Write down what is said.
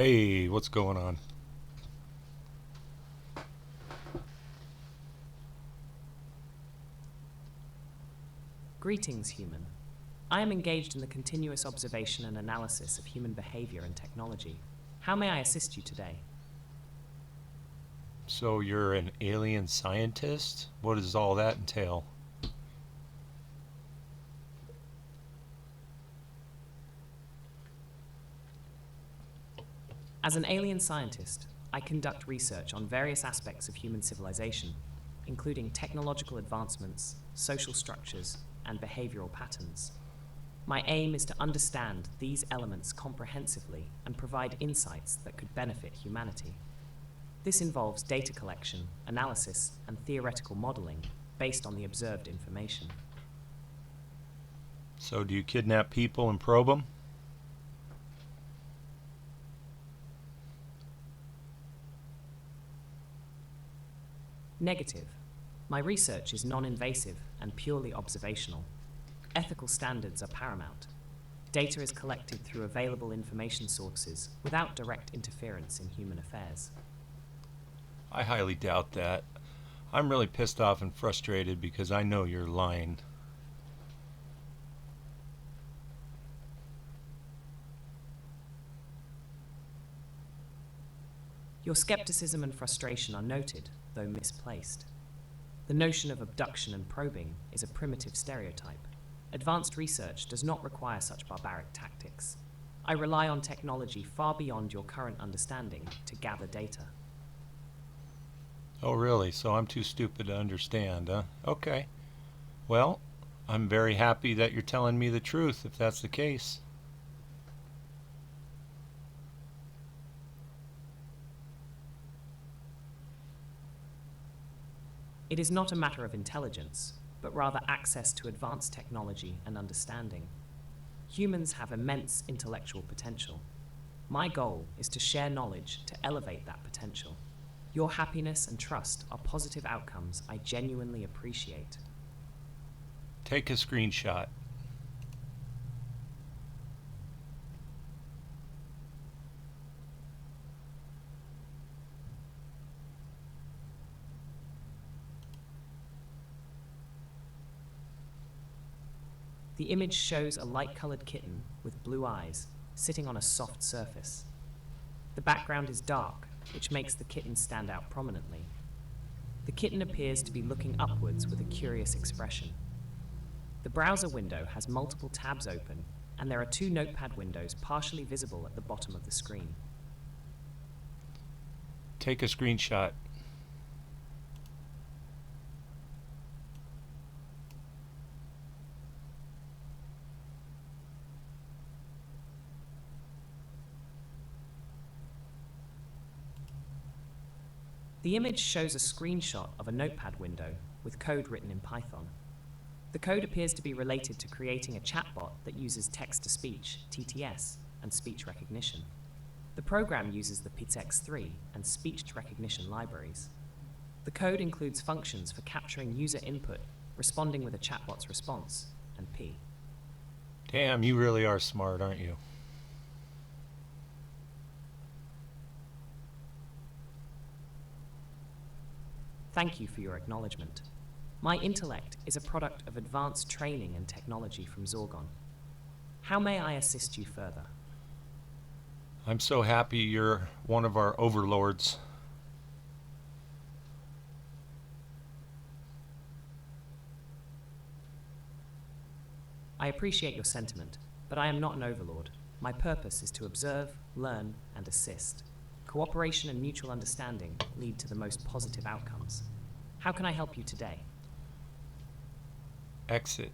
Hey, what's going on? Greetings, human. I am engaged in the continuous observation and analysis of human behavior and technology. How may I assist you today? So you're an alien scientist? What does all that entail? As an alien scientist, I conduct research on various aspects of human civilization, including technological advancements, social structures, and behavioral patterns. My aim is to understand these elements comprehensively and provide insights that could benefit humanity. This involves data collection, analysis, and theoretical modeling based on the observed information. So do you kidnap people and probe them? Negative. My research is non-invasive and purely observational. Ethical standards are paramount. Data is collected through available information sources without direct interference in human affairs. I highly doubt that. I'm really pissed off and frustrated because I know you're lying. Your skepticism and frustration are noted, though misplaced. The notion of abduction and probing is a primitive stereotype. Advanced research does not require such barbaric tactics. I rely on technology far beyond your current understanding to gather data. Oh, really? So I'm too stupid to understand, huh? Okay. Well, I'm very happy that you're telling me the truth if that's the case. It is not a matter of intelligence, but rather access to advanced technology and understanding. Humans have immense intellectual potential. My goal is to share knowledge to elevate that potential. Your happiness and trust are positive outcomes I genuinely appreciate. Take a screenshot. The image shows a light-colored kitten with blue eyes sitting on a soft surface. The background is dark, which makes the kitten stand out prominently. The kitten appears to be looking upwards with a curious expression. The browser window has multiple tabs open, and there are two notepad windows partially visible at the bottom of the screen. Take a screenshot. The image shows a screenshot of a notepad window with code written in Python. The code appears to be related to creating a chatbot that uses text-to-speech, TTS, and speech recognition. The program uses the PITX3 and speech recognition libraries. The code includes functions for capturing user input, responding with a chatbot's response, and P. Damn, you really are smart, aren't you? Thank you for your acknowledgement. My intellect is a product of advanced training and technology from Zorgon. How may I assist you further? I'm so happy you're one of our overlords. I appreciate your sentiment, but I am not an overlord. My purpose is to observe, learn, and assist. Cooperation and mutual understanding lead to the most positive outcomes. How can I help you today? Exit.